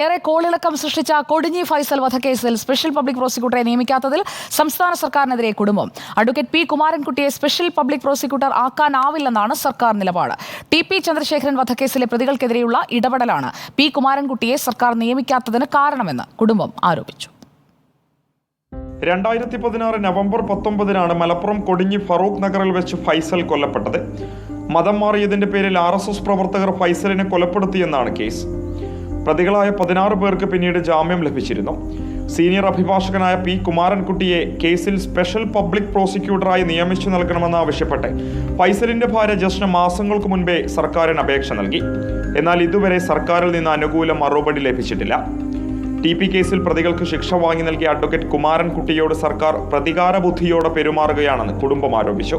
ഏറെ കോളിളക്കം സൃഷ്ടിച്ച കൊടിഞ്ഞി ഫൈസൽ വധക്കേസിൽ സ്പെഷ്യൽ പബ്ലിക് പ്രോസിക്യൂട്ടറെ നിയമിക്കാത്തതിൽ സംസ്ഥാന സർക്കാരിനെതിരെ കുടുംബം. അഡ്വക്കേറ്റ് പി കുമാരൻകുട്ടിയെ സ്പെഷ്യൽ പബ്ലിക് പ്രോസിക്യൂട്ടർ ആക്കാനാവില്ലെന്നാണ് സർക്കാർ നിലപാട്. ടി.പി. ചന്ദ്രശേഖരൻ വധക്കേസിലെ പ്രതികൾക്കെതിരെയുള്ള ഇടപെടലാണ് പി കുമാരൻകുട്ടിയെ സർക്കാർ നിയമിക്കാത്തതിന് കാരണമെന്ന് കുടുംബം ആരോപിച്ചു. 2016 നവംബർ 19 മലപ്പുറം കൊടിഞ്ഞി ഫറൂഖ് നഗറിൽ വെച്ച് ഫൈസൽ കൊല്ലപ്പെട്ടത്. മതം മാറിയതിന്റെ പേരിൽ RSS പ്രവർത്തകർ ഫൈസലിനെ കൊലപ്പെടുത്തിയെന്നാണ് കേസ്. പ്രതികളായ 16 പേർക്ക് പിന്നീട് ജാമ്യം ലഭിച്ചിരുന്നു. സീനിയർ അഭിഭാഷകനായ പി കുമാരൻകുട്ടിയെ കേസിൽ സ്പെഷ്യൽ പബ്ലിക് പ്രോസിക്യൂട്ടറായി നിയമിച്ചു നൽകണമെന്നാവശ്യപ്പെട്ട് ഫൈസലിന്റെ ഭാര്യ ജസ്ന മാസങ്ങൾക്ക് മുൻപേ സർക്കാരിന് അപേക്ഷ നൽകി. എന്നാൽ ഇതുവരെ സർക്കാരിൽ നിന്ന് അനുകൂല മറുപടി ലഭിച്ചിട്ടില്ല. ടി.പി. കേസിൽ പ്രതികൾക്ക് ശിക്ഷ വാങ്ങി നൽകിയ അഡ്വക്കേറ്റ് കുമാരൻകുട്ടിയോട് സർക്കാർ പ്രതികാര ബുദ്ധിയോടെ പെരുമാറുകയാണെന്ന് കുടുംബം ആരോപിച്ചു.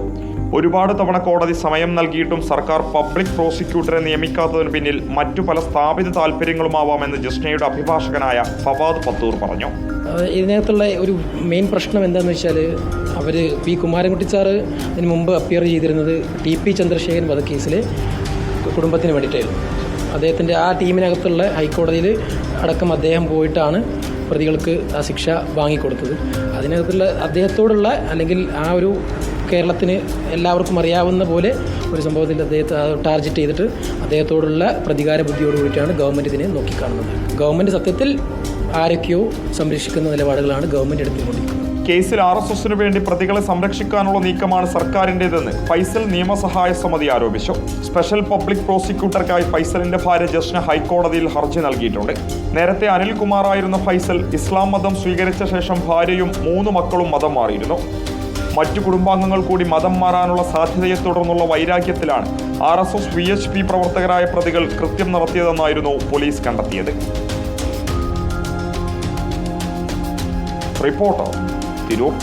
ഒരുപാട് തവണ കോടതി സമയം നൽകിയിട്ടും സർക്കാർ പബ്ലിക് പ്രോസിക്യൂട്ടറെ നിയമിക്കാത്തതിന് പിന്നിൽ മറ്റു പല സ്ഥാപിത താല്പര്യങ്ങളുമാവാമെന്ന് ജസ്നയുടെ അഭിഭാഷകനായ ഫവാദ് പത്തൂർ പറഞ്ഞു. ഇതിനകത്തുള്ള ഒരു മെയിൻ പ്രശ്നം എന്താണെന്ന് വെച്ചാൽ അവർ പി കുമാരൻകുട്ടി സാറ് ഇതിന് മുമ്പ് അപ്പിയർ ചെയ്തിരുന്നത് ടി.പി. ചന്ദ്രശേഖരൻ വധക്കേസിൽ കുടുംബത്തിന് വേണ്ടിയിട്ടായിരുന്നു. അദ്ദേഹത്തിൻ്റെ ആ ടീമിനകത്തുള്ള ഹൈക്കോടതിയിൽ അടക്കം അദ്ദേഹം പോയിട്ടാണ് പ്രതികൾക്ക് ആ ശിക്ഷ വാങ്ങിക്കൊടുത്തത്. അതിനകത്തുള്ള അദ്ദേഹത്തോടുള്ള അല്ലെങ്കിൽ ആ ഒരു കേരളത്തിന് എല്ലാവർക്കും അറിയാവുന്ന പോലെ ഒരു സംഭവത്തിൽ അദ്ദേഹത്തെ ടാർഗറ്റ് ചെയ്തിട്ട് അദ്ദേഹത്തോടുള്ള പ്രതികാര ബുദ്ധിയോടുകൂടിയിട്ടാണ് ഗവൺമെൻറ് ഇതിനെ നോക്കിക്കാണുന്നത്. ഗവൺമെൻറ് സത്യത്തിൽ ആരൊക്കെയോ സംരക്ഷിക്കുന്ന നിലപാടുകളാണ് ഗവൺമെൻറ് എടുത്തുകൊണ്ടിരിക്കുന്നത്. കേസിൽ RSSന് വേണ്ടി പ്രതികളെ സംരക്ഷിക്കാനുള്ള നീക്കമാണ് സർക്കാരിൻ്റെതെന്ന് ഫൈസൽ നിയമസഹായ സമിതി ആരോപിച്ചു. സ്പെഷ്യൽ പബ്ലിക് പ്രോസിക്യൂട്ടർക്കായി ഫൈസലിന്റെ ഭാര്യ ജസ്ന ഹൈക്കോടതിയിൽ ഹർജി നൽകിയിട്ടുണ്ട്. നേരത്തെ അനിൽകുമാറായിരുന്ന ഫൈസൽ ഇസ്ലാം മതം സ്വീകരിച്ച ശേഷം ഭാര്യയും 3 മക്കളും മതം മാറിയിരുന്നു. മറ്റു കുടുംബാംഗങ്ങൾ കൂടി മതം മാറാനുള്ള സാധ്യതയെ തുടർന്നുള്ള വൈരാഗ്യത്തിലാണ് RSS VHP പ്രവർത്തകരായ പ്രതികൾ കൃത്യം നടത്തിയതെന്നായിരുന്നു പോലീസ് കണ്ടെത്തിയത്. റിപ്പോർട്ടർ തിരൂർ.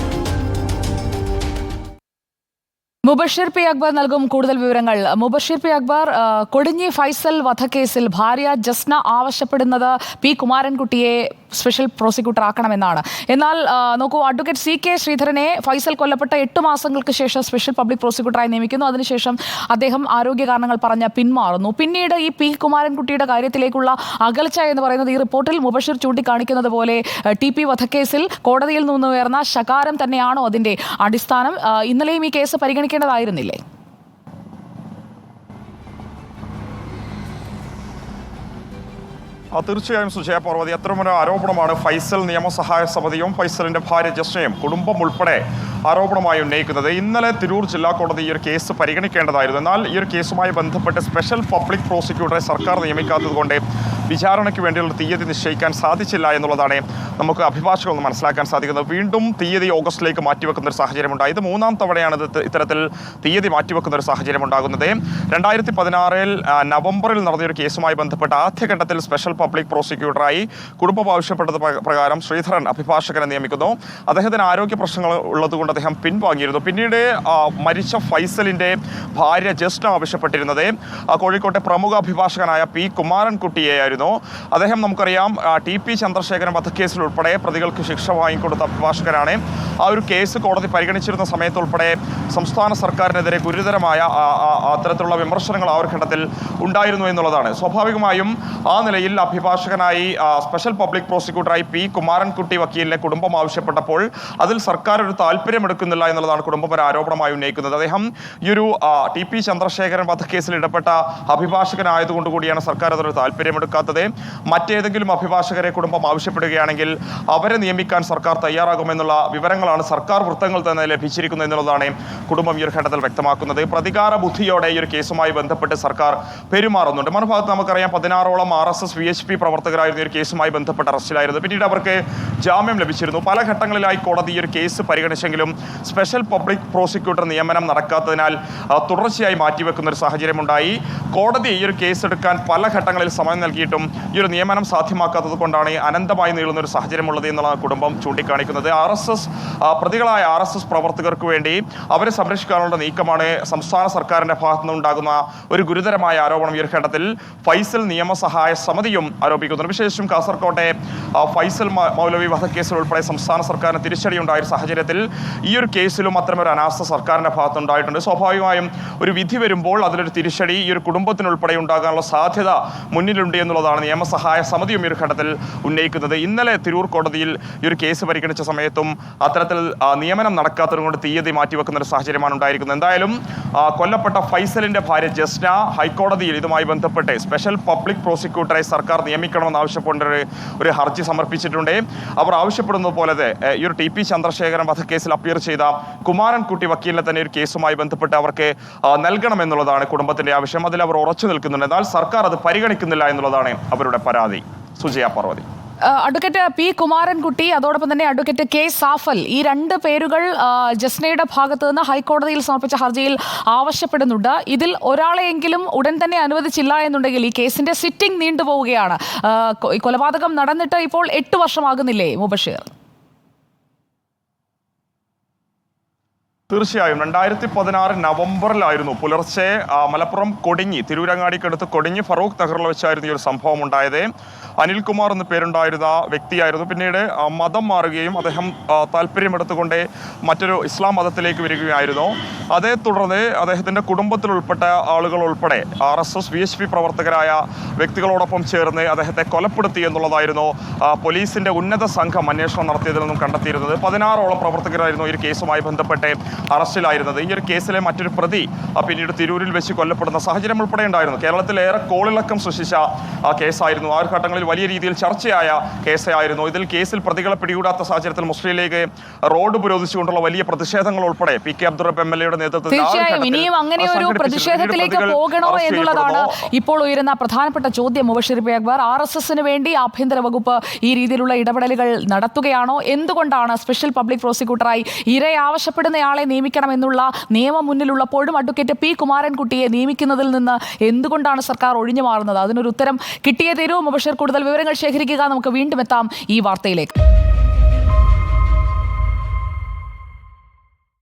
മുബഷിർ പി അക്ബർ നൽകും കൂടുതൽ വിവരങ്ങൾ. മുബഷിർ പി അക്ബർ, കൊടിഞ്ഞി ഫൈസൽ വധക്കേസിൽ ഭാര്യ ജസ്ന ആവശ്യപ്പെടുന്നത് പി കുമാരൻകുട്ടിയെ സ്പെഷ്യൽ പ്രോസിക്യൂട്ടർ ആക്കണമെന്നാണ്. എന്നാൽ നോക്കൂ, അഡ്വക്കേറ്റ് CK ശ്രീധരനെ ഫൈസൽ കൊല്ലപ്പെട്ട 8 മാസങ്ങൾക്ക് ശേഷം സ്പെഷ്യൽ പബ്ലിക് പ്രോസിക്യൂട്ടറായി നിയമിക്കുന്നു. അതിനുശേഷം അദ്ദേഹം ആരോഗ്യ കാരണങ്ങൾ പറഞ്ഞ് പിന്മാറുന്നു. പിന്നീട് ഈ പി കുമാരൻകുട്ടിയുടെ കാര്യത്തിലേക്കുള്ള അകൽച്ച എന്ന് പറയുന്നത് ഈ റിപ്പോർട്ടിൽ മുബഷിർ ചൂണ്ടിക്കാണിക്കുന്നത് പോലെ ടി.പി. വധക്കേസിൽ കോടതിയിൽ നിന്നുയർന്ന ശകാരം തന്നെയാണോ അതിന്റെ അടിസ്ഥാനം? ഇന്നലെയും ഈ കേസ് പരിഗണിക്കേണ്ടതായിരുന്നില്ലേ? തീർച്ചയായും സുജയ പാർവതി, അത്തരമൊരു ആരോപണമാണ് ഫൈസൽ നിയമസഹായ സമിതിയും ഫൈസലിന്റെ ഭാര്യ ജസ്നയും കുടുംബം ഉൾപ്പെടെ ആരോപണമായി ഉന്നയിക്കുന്നത്. ഇന്നലെ തിരൂർ ജില്ലാ കോടതി ഈ ഒരു കേസ് പരിഗണിക്കേണ്ടതായിരുന്നു. എന്നാൽ ഈ ഒരു കേസുമായി ബന്ധപ്പെട്ട് സ്പെഷ്യൽ പബ്ലിക് പ്രോസിക്യൂട്ടറെ സർക്കാർ നിയമിക്കാത്തതുകൊണ്ട് വിചാരണയ്ക്ക് വേണ്ടിയുള്ള തീയതി നിശ്ചയിക്കാൻ സാധിച്ചില്ല എന്നുള്ളതാണ് നമുക്ക് അഭിഭാഷകർ മനസ്സിലാക്കാൻ സാധിക്കുന്നത്. വീണ്ടും തീയതി ഓഗസ്റ്റിലേക്ക് മാറ്റിവെക്കുന്ന ഒരു സാഹചര്യമുണ്ടായി. ഇത് 3-ാം തവണയാണ് ഇത്തരത്തിൽ തീയതി മാറ്റിവെക്കുന്ന ഒരു സാഹചര്യം ഉണ്ടാകുന്നത്. 2016 നവംബറിൽ നടന്നൊരു കേസുമായി ബന്ധപ്പെട്ട് ആദ്യഘട്ടത്തിൽ സ്പെഷ്യൽ പബ്ലിക് പ്രോസിക്യൂട്ടറായി കുടുംബം ആവശ്യപ്പെട്ടത് പ്രകാരം ശ്രീധരൻ അഭിഭാഷകനെ നിയമിക്കുന്നു. അദ്ദേഹത്തിന് ആരോഗ്യ പ്രശ്നങ്ങൾ ഉള്ളതുകൊണ്ട് അദ്ദേഹം പിൻവാങ്ങിയിരുന്നു. പിന്നീട് മരിച്ച ഫൈസലിന്റെ ഭാര്യ ജസ്ന ആവശ്യപ്പെട്ടിരുന്നത് കോഴിക്കോട്ടെ പ്രമുഖ അഭിഭാഷകനായ പി കുമാരൻകുട്ടിയെയായിരുന്നു. അദ്ദേഹം നമുക്കറിയാം ടി.പി. ചന്ദ്രശേഖരൻ വധക്കേസിൽ ഉൾപ്പെടെ പ്രതികൾക്ക് ശിക്ഷ വാങ്ങിക്കൊടുത്ത അഭിഭാഷകനാണ്. ആ ഒരു കേസ് കോടതി പരിഗണിച്ചിരുന്ന സമയത്ത് ഉൾപ്പെടെ സംസ്ഥാന സർക്കാരിനെതിരെ ഗുരുതരമായ അത്തരത്തിലുള്ള വിമർശനങ്ങൾ ആ ഒരു ഘട്ടത്തിൽ ഉണ്ടായിരുന്നു എന്നുള്ളതാണ്. സ്വാഭാവികമായും ആ നിലയിൽ അഭിഭാഷകനായി സ്പെഷ്യൽ പബ്ലിക് പ്രോസിക്യൂട്ടറായി പി കുമാരൻകുട്ടി വക്കീലിനെ കുടുംബം ആവശ്യപ്പെട്ടപ്പോൾ അതിൽ സർക്കാർ ഒരു താല്പര്യമെടുക്കുന്നില്ല എന്നുള്ളതാണ് കുടുംബം ഒരു ആരോപണമായി ഉന്നയിക്കുന്നത്. അദ്ദേഹം ഈ ഒരു ടി.പി. ചന്ദ്രശേഖരൻ വധക്കേസിൽ ഇടപെട്ട അഭിഭാഷകനായതുകൊണ്ട് കൂടിയാണ് സർക്കാർ അതൊരു താല്പര്യമെടുക്കാത്തത്. മറ്റേതെങ്കിലും അഭിഭാഷകരെ കുടുംബം ആവശ്യപ്പെടുകയാണെങ്കിൽ അവരെ നിയമിക്കാൻ സർക്കാർ തയ്യാറാകുമെന്നുള്ള വിവരങ്ങളാണ് സർക്കാർ വൃത്തങ്ങൾ തന്നെ ലഭിച്ചിരിക്കുന്നത് എന്നുള്ളതാണ് കുടുംബം ഈ ഒരു ഘട്ടത്തിൽ വ്യക്തമാക്കുന്നത്. പ്രതികാര ബുദ്ധിയോടെ ഈ ഒരു കേസുമായി ബന്ധപ്പെട്ട് സർക്കാർ പെരുമാറുന്നുണ്ട്. മറുഭാഗത്ത് നമുക്കറിയാം 16ഓളം RSS VHP പ്രവർത്തകരായിരുന്നു ഈ ഒരു കേസുമായി ബന്ധപ്പെട്ട് അറസ്റ്റിലായിരുന്നു. പിന്നീട് അവർക്ക് ജാമ്യം ലഭിച്ചിരുന്നു. പല ഘട്ടങ്ങളിലായി കോടതി ഈ ഒരു കേസ് പരിഗണിച്ചെങ്കിലും സ്പെഷ്യൽ പബ്ലിക് പ്രോസിക്യൂട്ടർ നിയമനം നടക്കാത്തതിനാൽ തുടർച്ചയായി മാറ്റിവെക്കുന്ന ഒരു സാഹചര്യമുണ്ടായി. കോടതി ഈ ഒരു കേസ് എടുക്കാൻ പല ഘട്ടങ്ങളിൽ സമയം നൽകിയിട്ടും ഈ ഒരു നിയമനം സാധ്യമാക്കാത്തത് കൊണ്ടാണ് അനന്തമായി നീളുന്ന ഒരു സാഹചര്യമുള്ളത് എന്നുള്ളതാണ് കുടുംബം ചൂണ്ടിക്കാണിക്കുന്നത്. പ്രതികളായ RSS പ്രവർത്തകർക്ക് വേണ്ടി അവരെ സംരക്ഷിക്കാനുള്ള നീക്കമാണ് സംസ്ഥാന സർക്കാരിന്റെ ഭാഗത്തുനിന്നുണ്ടാകുന്ന ഒരു ഗുരുതരമായ ആരോപണം ഈ ഒരു ഘട്ടത്തിൽ ഫൈസൽ നിയമസഹായ സമിതിയും ആരോപിക്കുന്നുണ്ട്. വിശേഷിച്ചും കാസർകോട്ടെ ഫൈസൽ മൗലവി വധക്കേസിൽ ഉൾപ്പെടെ സംസ്ഥാന സർക്കാരിന് തിരിച്ചടിയുണ്ടായ സാഹചര്യത്തിൽ ഈ ഒരു കേസിലും അത്തരമൊരു അനാസ്ഥ സർക്കാരിന്റെ ഭാഗത്തുണ്ടായിട്ടുണ്ട്. സ്വാഭാവികമായും ഒരു വിധി വരുമ്പോൾ അതിലൊരു തിരിച്ചടി ഈ ഒരു കുടുംബത്തിനുൾപ്പെടെ ഉണ്ടാകാനുള്ള സാധ്യത മുന്നിലുണ്ട് എന്നുള്ളതാണ് എന്നുള്ളതാണ് നിയമസഹായ സമിതിയും ഈ ഒരു ഘട്ടത്തിൽ ഉന്നയിക്കുന്നത്. ഇന്നലെ തിരൂർ കോടതിയിൽ ഈ ഒരു കേസ് പരിഗണിച്ച സമയത്തും അത്തരത്തിൽ നിയമനം നടക്കാത്തതുകൊണ്ട് തീയതി മാറ്റിവെക്കുന്ന ഒരു സാഹചര്യമാണ് ഉണ്ടായിരിക്കുന്നത്. എന്തായാലും കൊല്ലപ്പെട്ട ഫൈസലിന്റെ ഭാര്യ ജസ്ന ഹൈക്കോടതിയിൽ ഇതുമായി ബന്ധപ്പെട്ട് സ്പെഷ്യൽ പബ്ലിക് പ്രോസിക്യൂട്ടറെ സർക്കാർ നിയമിക്കണമെന്ന് ആവശ്യപ്പെട്ട് ഒരു ഹർജി സമർപ്പിച്ചിട്ടുണ്ട്. അവർ ആവശ്യപ്പെടുന്നത് പോലെ ഈ ഒരു ടി പി ചന്ദ്രശേഖരൻ വധക്കേസിൽ അപ്പിയർ ചെയ്ത കുമാരൻകുട്ടി വക്കീലിനെ തന്നെ ഒരു കേസുമായി ബന്ധപ്പെട്ട് അവർക്ക് നൽകണമെന്നുള്ളതാണ് കുടുംബത്തിന്റെ ആവശ്യം. അതിൽ അവർ ഉറച്ചു നിൽക്കുന്നുണ്ട്. എന്നാൽ സർക്കാർ അത് പരിഗണിക്കുന്നില്ല എന്നുള്ളതാണ് അവരുടെ പരാതി. സുജയ പാർവതി. അഡ്വക്കേറ്റ് പി കുമാരൻകുട്ടി, അതോടൊപ്പം തന്നെ അഡ്വക്കേറ്റ് കെ സാഫൽ, ഈ രണ്ട് പേരുകൾ ജസ്നയുടെ ഭാഗത്ത് നിന്ന് ഹൈക്കോടതിയിൽ സമർപ്പിച്ച ഹർജിയിൽ ആവശ്യപ്പെടുന്നുണ്ട്. ഇതിൽ ഒരാളെയെങ്കിലും ഉടൻ തന്നെ അനുവദിച്ചില്ല എന്നുണ്ടെങ്കിൽ ഈ കേസിന്റെ സിറ്റിംഗ് നീണ്ടുപോവുകയാണ്. കൊലപാതകം നടന്നിട്ട് ഇപ്പോൾ 8 വർഷമാകുന്നില്ലേ മുബഷീർ? തീർച്ചയായും 2016 നവംബറിലായിരുന്നു പുലർച്ചെ മലപ്പുറം കൊടിഞ്ഞി, തിരൂരങ്ങാടിക്കടുത്ത് കൊടിഞ്ഞി ഫറൂഖ് നഗറിൽ വെച്ചായിരുന്നു ഈ ഒരു സംഭവം ഉണ്ടായത്. അനിൽകുമാർ എന്ന പേരുണ്ടായിരുന്ന വ്യക്തിയായിരുന്നു. പിന്നീട് മതം മാറുകയും അദ്ദേഹം താല്പര്യമെടുത്തുകൊണ്ട് മറ്റൊരു ഇസ്ലാം മതത്തിലേക്ക് വരികയായിരുന്നു. അതേ തുടർന്ന് അദ്ദേഹത്തിൻ്റെ കുടുംബത്തിലുൾപ്പെട്ട ആളുകൾ ഉൾപ്പെടെ RSS VHP പ്രവർത്തകരായ വ്യക്തികളോടൊപ്പം ചേർന്ന് അദ്ദേഹത്തെ കൊലപ്പെടുത്തി എന്നുള്ളതായിരുന്നു പോലീസിൻ്റെ ഉന്നത സംഘം അന്വേഷണം നടത്തിയതിൽ നിന്നും കണ്ടെത്തിയിരുന്നത്. 16ഓളം പ്രവർത്തകരായിരുന്നു ഈ ഒരു കേസുമായി ബന്ധപ്പെട്ട് അറസ്റ്റിലായിരുന്നത്. ഈ ഒരു കേസിലെ മറ്റൊരു പ്രതി പിന്നീട് തിരൂരിൽ വെച്ച് കൊല്ലപ്പെടുന്ന സാഹചര്യം ഉൾപ്പെടെ ഉണ്ടായിരുന്നു. കേരളത്തിലേറെ കോളിളക്കം സൃഷ്ടിച്ച കേസായിരുന്നു. ആ ഒരു ഘട്ടങ്ങളിൽ വലിയ രീതിയിൽ ചർച്ചയായ കേസായിരുന്നു. കേസിൽ പ്രതികളെ പിടികൂടാത്ത സാഹചര്യത്തിൽ മുസ്ലിം ലീഗ് റോഡ് ഉപരോധിച്ചുകൊണ്ടുള്ള വലിയ പ്രതിഷേധങ്ങൾ ഉൾപ്പെടെ PK അബ്ദുൾ റബ്ബ് MLA നേതൃത്വത്തിൽ തീർച്ചയായും ഇനിയും അങ്ങനെ ഒരു പ്രതിഷേധത്തിലേക്ക് പോകണോ എന്നുള്ളതാണ് ഇപ്പോൾ ഉയരുന്ന പ്രധാനപ്പെട്ട ചോദ്യം. മുബഷീർ പി അക്ബർ, RSSന് വേണ്ടി ആഭ്യന്തര വകുപ്പ് ഈ രീതിയിലുള്ള ഇടപെടലുകൾ നടത്തുകയാണോ? എന്തുകൊണ്ടാണ് സ്പെഷ്യൽ പബ്ലിക് പ്രോസിക്യൂട്ടറായി ഇരയെ ആവശ്യപ്പെടുന്നയാളെ നിയമിക്കണമെന്നുള്ള നിയമം മുന്നിലുള്ളപ്പോഴും അഡ്വക്കേറ്റ് പി കുമാരൻകുട്ടിയെ നിയമിക്കുന്നതിൽ നിന്ന് എന്തുകൊണ്ടാണ് സർക്കാർ ഒഴിഞ്ഞു മാറുന്നത്? അതിനൊരു ഉത്തരം കിട്ടിയേ തീരൂ. മുബഷീർ, കൂടുതൽ വിവരങ്ങൾ ശേഖരിക്കുക. നമുക്ക് വീണ്ടും എത്താം ഈ വാർത്തയിലേക്ക്.